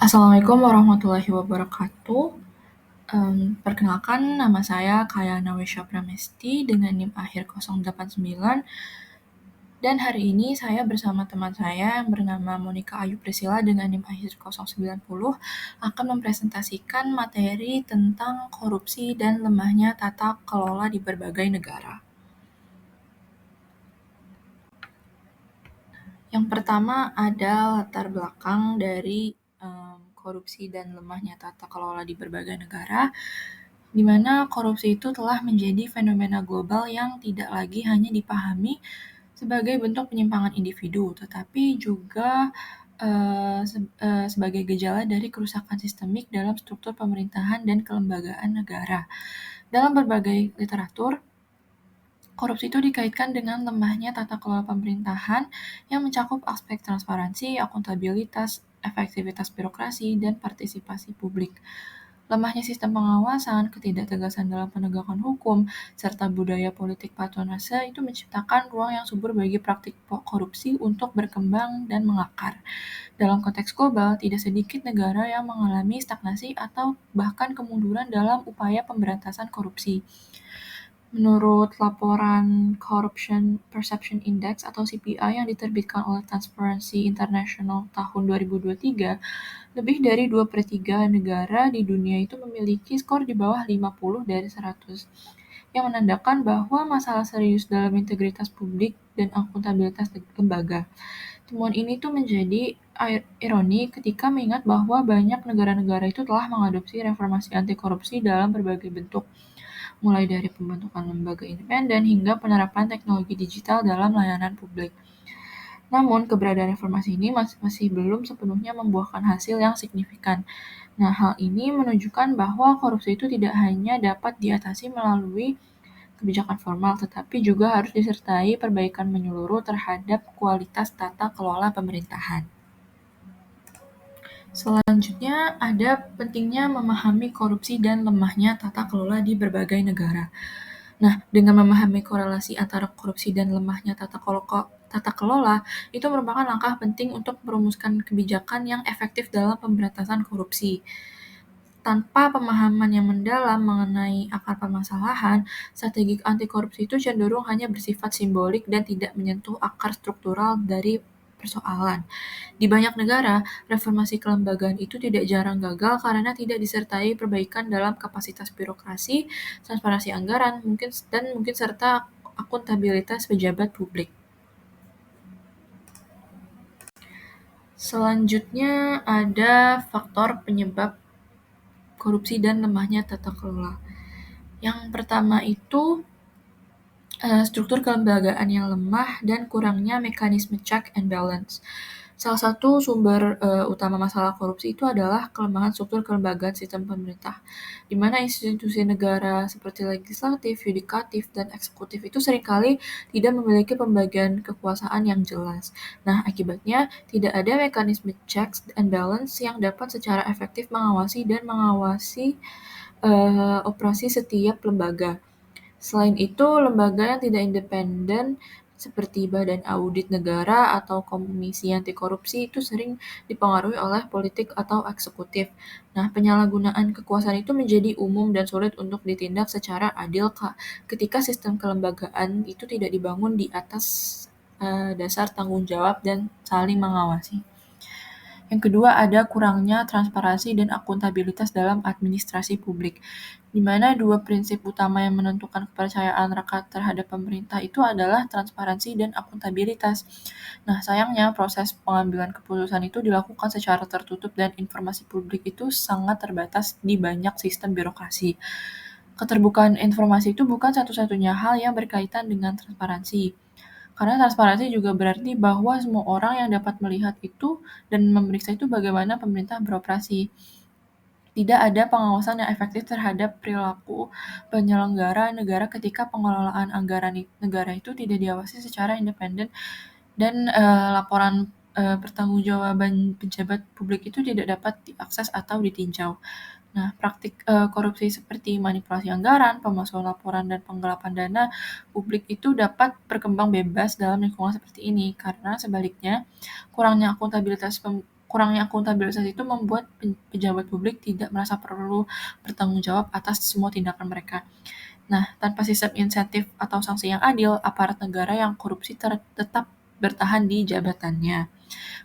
Assalamualaikum warahmatullahi wabarakatuh. Perkenalkan nama saya Kayana Wesya Pramesti dengan NIM akhir 089 dan hari ini saya bersama teman saya yang bernama Monica Ayu Priscilla dengan NIM akhir 090 akan mempresentasikan materi tentang korupsi dan lemahnya tata kelola di berbagai negara. Yang pertama ada latar belakang dari korupsi dan lemahnya tata kelola di berbagai negara, di mana korupsi itu telah menjadi fenomena global yang tidak lagi hanya dipahami sebagai bentuk penyimpangan individu, tetapi juga sebagai gejala dari kerusakan sistemik dalam struktur pemerintahan dan kelembagaan negara. Dalam berbagai literatur, korupsi itu dikaitkan dengan lemahnya tata kelola pemerintahan yang mencakup aspek transparansi, akuntabilitas, efektivitas birokrasi, dan partisipasi publik. Lemahnya sistem pengawasan, ketidaktegasan dalam penegakan hukum, serta budaya politik patronase itu menciptakan ruang yang subur bagi praktik korupsi untuk berkembang dan mengakar. Dalam konteks global, tidak sedikit negara yang mengalami stagnasi atau bahkan kemunduran dalam upaya pemberantasan korupsi. Menurut laporan Corruption Perception Index atau CPI yang diterbitkan oleh Transparency International tahun 2023, lebih dari 2/3 negara di dunia itu memiliki skor di bawah 50 dari 100, yang menandakan bahwa masalah serius dalam integritas publik dan akuntabilitas lembaga. Temuan ini tuh menjadi ironi ketika mengingat bahwa banyak negara-negara itu telah mengadopsi reformasi anti korupsi dalam berbagai bentuk, mulai dari pembentukan lembaga independen hingga penerapan teknologi digital dalam layanan publik. Namun, keberadaan reformasi ini masih belum sepenuhnya membuahkan hasil yang signifikan. Nah, hal ini menunjukkan bahwa korupsi itu tidak hanya dapat diatasi melalui kebijakan formal, tetapi juga harus disertai perbaikan menyeluruh terhadap kualitas tata kelola pemerintahan. Selanjutnya, ada pentingnya memahami korupsi dan lemahnya tata kelola di berbagai negara. Nah, dengan memahami korelasi antara korupsi dan lemahnya tata kelola, itu merupakan langkah penting untuk merumuskan kebijakan yang efektif dalam pemberantasan korupsi. Tanpa pemahaman yang mendalam mengenai akar permasalahan, strategi anti korupsi itu cenderung hanya bersifat simbolik dan tidak menyentuh akar struktural dari persoalan. Di banyak negara, reformasi kelembagaan itu tidak jarang gagal karena tidak disertai perbaikan dalam kapasitas birokrasi, transparansi anggaran, mungkin serta akuntabilitas pejabat publik. Selanjutnya ada faktor penyebab korupsi dan lemahnya tata kelola. Yang pertama itu struktur kelembagaan yang lemah dan kurangnya mekanisme check and balance. Salah satu sumber utama masalah korupsi itu adalah kelemahan struktur kelembagaan sistem pemerintah, di mana institusi negara seperti legislatif, yudikatif, dan eksekutif itu seringkali tidak memiliki pembagian kekuasaan yang jelas. Nah, akibatnya tidak ada mekanisme checks and balance yang dapat secara efektif mengawasi operasi setiap lembaga. Selain itu, lembaga yang tidak independen seperti Badan Audit Negara atau Komisi Anti Korupsi itu sering dipengaruhi oleh politik atau eksekutif. Nah, penyalahgunaan kekuasaan itu menjadi umum dan sulit untuk ditindak secara adil ketika sistem kelembagaan itu tidak dibangun di atas dasar tanggung jawab dan saling mengawasi. Yang kedua, ada kurangnya transparansi dan akuntabilitas dalam administrasi publik, di mana dua prinsip utama yang menentukan kepercayaan rakyat terhadap pemerintah itu adalah transparansi dan akuntabilitas. Nah, sayangnya proses pengambilan keputusan itu dilakukan secara tertutup dan informasi publik itu sangat terbatas di banyak sistem birokrasi. Keterbukaan informasi itu bukan satu-satunya hal yang berkaitan dengan transparansi. Karena transparansi juga berarti bahwa semua orang yang dapat melihat itu dan memeriksa itu bagaimana pemerintah beroperasi. Tidak ada pengawasan yang efektif terhadap perilaku penyelenggara negara ketika pengelolaan anggaran negara itu tidak diawasi secara independen dan laporan pertanggungjawaban pejabat publik itu tidak dapat diakses atau ditinjau. Nah, praktik korupsi seperti manipulasi anggaran, pemalsuan laporan, dan penggelapan dana publik itu dapat berkembang bebas dalam lingkungan seperti ini, karena sebaliknya, kurangnya akuntabilitas kurangnya akuntabilitas itu membuat pejabat publik tidak merasa perlu bertanggung jawab atas semua tindakan mereka. Nah, tanpa sistem insentif atau sanksi yang adil, aparat negara yang korupsi tetap bertahan di jabatannya.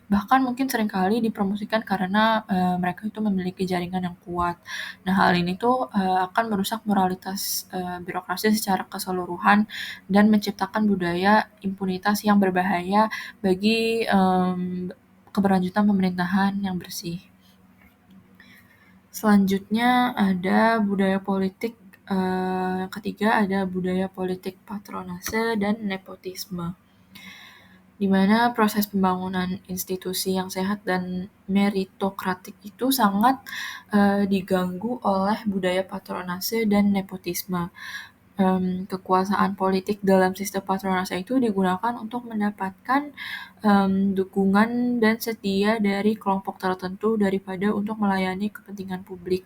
Bahkan mungkin seringkali dipromosikan karena mereka itu memiliki jaringan yang kuat. Nah, hal ini tuh akan merusak moralitas birokrasi secara keseluruhan dan menciptakan budaya impunitas yang berbahaya bagi keberlanjutan pemerintahan yang bersih. Selanjutnya ada budaya politik, yang ketiga ada budaya politik patronase dan nepotisme, di mana proses pembangunan institusi yang sehat dan meritokratik itu sangat diganggu oleh budaya patronase dan nepotisme. Kekuasaan politik dalam sistem patronase itu digunakan untuk mendapatkan dukungan dan setia dari kelompok tertentu daripada untuk melayani kepentingan publik.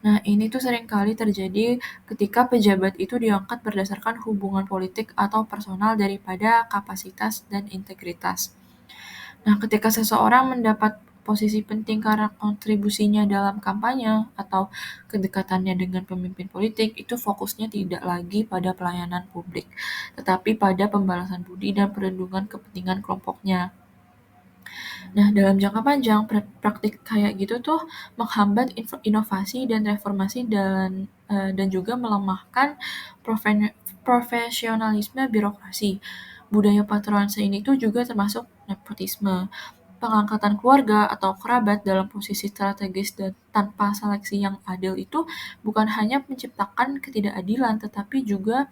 Nah, ini tuh seringkali terjadi ketika pejabat itu diangkat berdasarkan hubungan politik atau personal daripada kapasitas dan integritas. Nah, ketika seseorang mendapat posisi penting karena kontribusinya dalam kampanye atau kedekatannya dengan pemimpin politik, itu fokusnya tidak lagi pada pelayanan publik, tetapi pada pembalasan budi dan perlindungan kepentingan kelompoknya. Nah, dalam jangka panjang, praktik kayak gitu tuh menghambat inovasi dan reformasi dan juga melemahkan profesionalisme birokrasi. Budaya patronase ini tuh juga termasuk nepotisme. Pengangkatan keluarga atau kerabat dalam posisi strategis dan tanpa seleksi yang adil itu bukan hanya menciptakan ketidakadilan, tetapi juga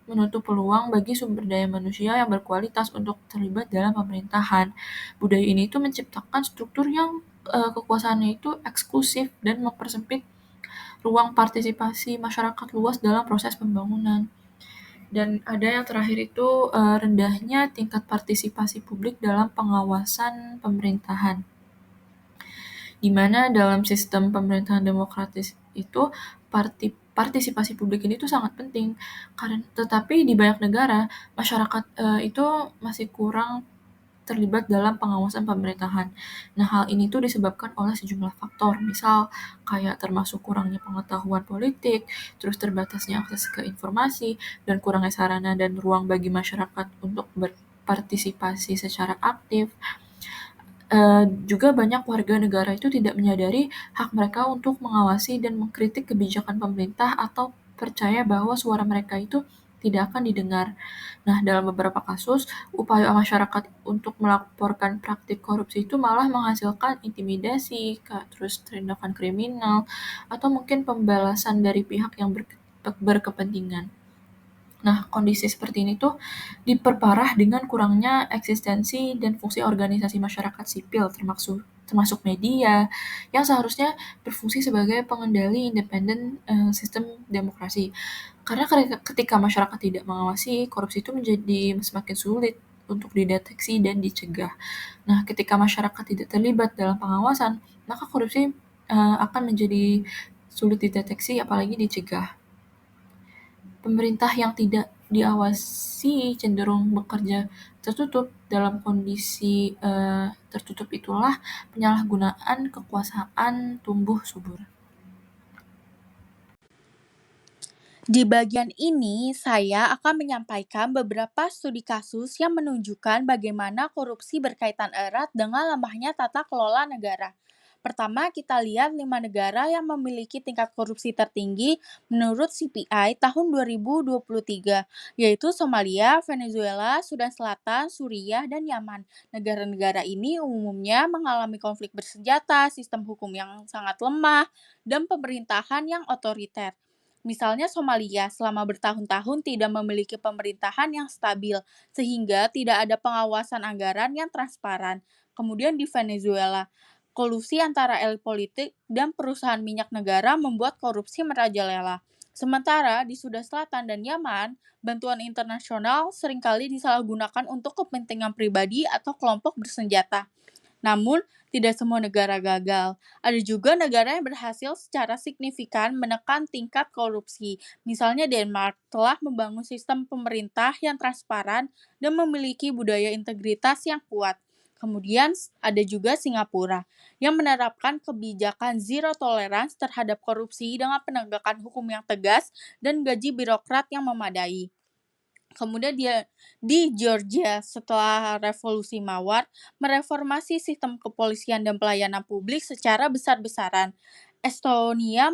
menutup peluang bagi sumber daya manusia yang berkualitas untuk terlibat dalam pemerintahan. Budaya ini tuh menciptakan struktur yang kekuasaannya itu eksklusif dan mempersempit ruang partisipasi masyarakat luas dalam proses pembangunan. Dan ada yang terakhir itu rendahnya tingkat partisipasi publik dalam pengawasan pemerintahan, di mana dalam sistem pemerintahan demokratis itu partisipasi publik ini tuh sangat penting. Tetapi di banyak negara masyarakat itu masih kurang terlibat dalam pengawasan pemerintahan. Nah, hal ini tuh disebabkan oleh sejumlah faktor, misal kayak termasuk kurangnya pengetahuan politik, terus terbatasnya akses ke informasi, dan kurangnya sarana dan ruang bagi masyarakat untuk berpartisipasi secara aktif. Juga banyak warga negara itu tidak menyadari hak mereka untuk mengawasi dan mengkritik kebijakan pemerintah atau percaya bahwa suara mereka itu tidak akan didengar. Nah, dalam beberapa kasus, upaya masyarakat untuk melaporkan praktik korupsi itu malah menghasilkan intimidasi, terus tindakan kriminal, atau mungkin pembalasan dari pihak yang berkepentingan. Nah, kondisi seperti ini tuh diperparah dengan kurangnya eksistensi dan fungsi organisasi masyarakat sipil, termasuk media, yang seharusnya berfungsi sebagai pengendali independen sistem demokrasi. Karena ketika masyarakat tidak mengawasi, korupsi itu menjadi semakin sulit untuk dideteksi dan dicegah. Nah, ketika masyarakat tidak terlibat dalam pengawasan, maka korupsi akan menjadi sulit dideteksi apalagi dicegah. Pemerintah yang tidak diawasi cenderung bekerja tertutup. Dalam kondisi tertutup itulah penyalahgunaan kekuasaan tumbuh subur. Di bagian ini, saya akan menyampaikan beberapa studi kasus yang menunjukkan bagaimana korupsi berkaitan erat dengan lemahnya tata kelola negara. Pertama, kita lihat 5 negara yang memiliki tingkat korupsi tertinggi menurut CPI tahun 2023, yaitu Somalia, Venezuela, Sudan Selatan, Suriah, dan Yaman. Negara-negara ini umumnya mengalami konflik bersenjata, sistem hukum yang sangat lemah, dan pemerintahan yang otoriter. Misalnya Somalia selama bertahun-tahun tidak memiliki pemerintahan yang stabil, sehingga tidak ada pengawasan anggaran yang transparan. Kemudian di Venezuela, kolusi antara elit politik dan perusahaan minyak negara membuat korupsi merajalela. Sementara di Sudan Selatan dan Yaman, bantuan internasional seringkali disalahgunakan untuk kepentingan pribadi atau kelompok bersenjata. Namun, tidak semua negara gagal. Ada juga negara yang berhasil secara signifikan menekan tingkat korupsi. Misalnya Denmark telah membangun sistem pemerintah yang transparan dan memiliki budaya integritas yang kuat. Kemudian ada juga Singapura yang menerapkan kebijakan zero tolerance terhadap korupsi dengan penegakan hukum yang tegas dan gaji birokrat yang memadai. Kemudian dia di Georgia setelah revolusi Mawar mereformasi sistem kepolisian dan pelayanan publik secara besar-besaran. Estonia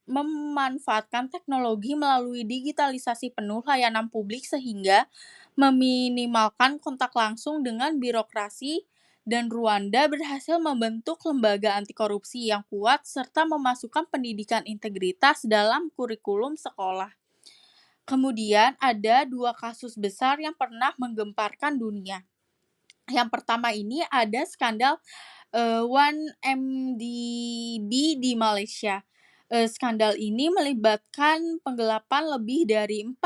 memanfaatkan teknologi melalui digitalisasi penuh layanan publik sehingga meminimalkan kontak langsung dengan birokrasi, dan Rwanda berhasil membentuk lembaga anti korupsi yang kuat serta memasukkan pendidikan integritas dalam kurikulum sekolah. Kemudian ada 2 kasus besar yang pernah menggemparkan dunia. Yang pertama ini ada skandal 1MDB di Malaysia. Skandal ini melibatkan penggelapan lebih dari 4,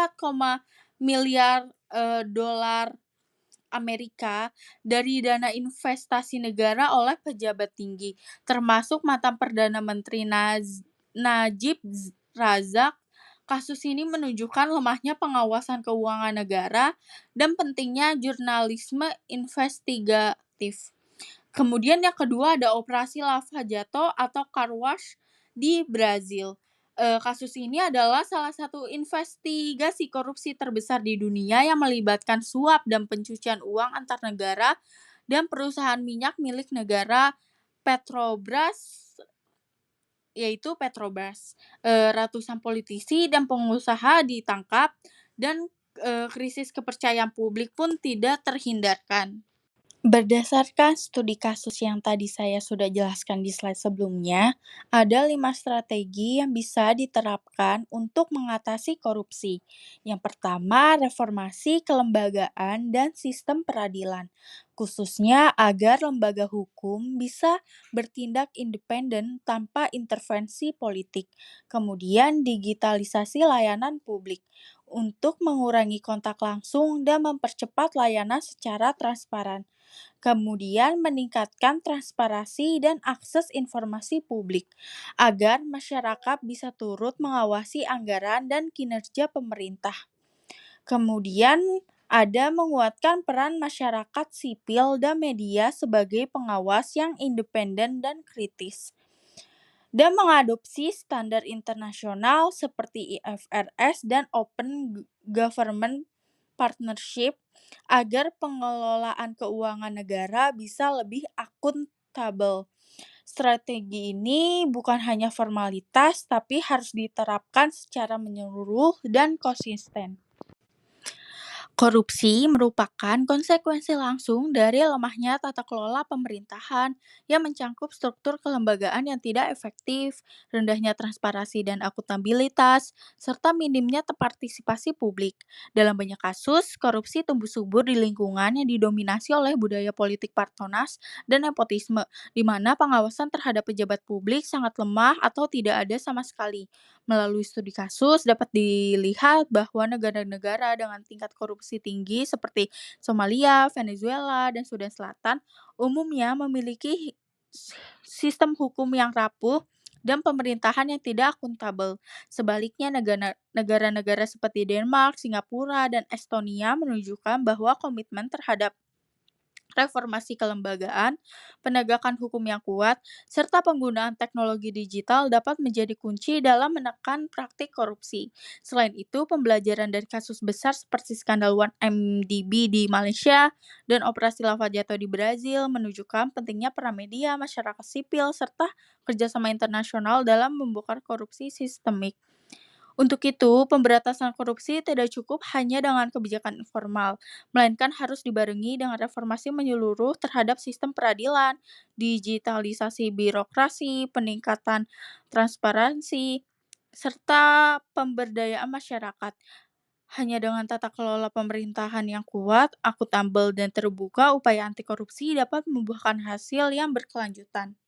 miliar dolar Amerika dari dana investasi negara oleh pejabat tinggi, termasuk mantan Perdana Menteri Najib Razak. Kasus ini menunjukkan lemahnya pengawasan keuangan negara dan pentingnya jurnalisme investigatif. Kemudian yang kedua ada operasi Lava Jato atau Car Wash di Brazil. Kasus ini adalah salah satu investigasi korupsi terbesar di dunia yang melibatkan suap dan pencucian uang antar negara dan perusahaan minyak milik negara Petrobras, yaitu Petrobras. Ratusan politisi dan pengusaha ditangkap dan krisis kepercayaan publik pun tidak terhindarkan. Berdasarkan studi kasus yang tadi saya sudah jelaskan di slide sebelumnya, ada 5 strategi yang bisa diterapkan untuk mengatasi korupsi. Yang pertama, reformasi kelembagaan dan sistem peradilan, khususnya agar lembaga hukum bisa bertindak independen tanpa intervensi politik. Kemudian, digitalisasi layanan publik untuk mengurangi kontak langsung dan mempercepat layanan secara transparan. Kemudian meningkatkan transparansi dan akses informasi publik, agar masyarakat bisa turut mengawasi anggaran dan kinerja pemerintah. Kemudian ada menguatkan peran masyarakat sipil dan media sebagai pengawas yang independen dan kritis. Dan mengadopsi standar internasional seperti IFRS dan Open Government Partnership agar pengelolaan keuangan negara bisa lebih akuntabel. Strategi ini bukan hanya formalitas, tapi harus diterapkan secara menyeluruh dan konsisten. Korupsi merupakan konsekuensi langsung dari lemahnya tata kelola pemerintahan yang mencangkup struktur kelembagaan yang tidak efektif, rendahnya transparansi dan akuntabilitas, serta minimnya partisipasi publik. Dalam banyak kasus, korupsi tumbuh subur di lingkungan yang didominasi oleh budaya politik partonas dan nepotisme, di mana pengawasan terhadap pejabat publik sangat lemah atau tidak ada sama sekali. Melalui studi kasus dapat dilihat bahwa negara-negara dengan tingkat korupsi tinggi seperti Somalia, Venezuela, dan Sudan Selatan umumnya memiliki sistem hukum yang rapuh dan pemerintahan yang tidak akuntabel. Sebaliknya, negara-negara seperti Denmark, Singapura, dan Estonia menunjukkan bahwa komitmen terhadap reformasi kelembagaan, penegakan hukum yang kuat, serta penggunaan teknologi digital dapat menjadi kunci dalam menekan praktik korupsi. Selain itu, pembelajaran dari kasus besar seperti skandal 1MDB di Malaysia dan operasi Lava Jato di Brazil menunjukkan pentingnya peran media, masyarakat sipil, serta kerjasama internasional dalam membongkar korupsi sistemik. Untuk itu, pemberantasan korupsi tidak cukup hanya dengan kebijakan informal, melainkan harus dibarengi dengan reformasi menyeluruh terhadap sistem peradilan, digitalisasi birokrasi, peningkatan transparansi, serta pemberdayaan masyarakat. Hanya dengan tata kelola pemerintahan yang kuat, akuntabel, dan terbuka, upaya anti korupsi dapat membuahkan hasil yang berkelanjutan.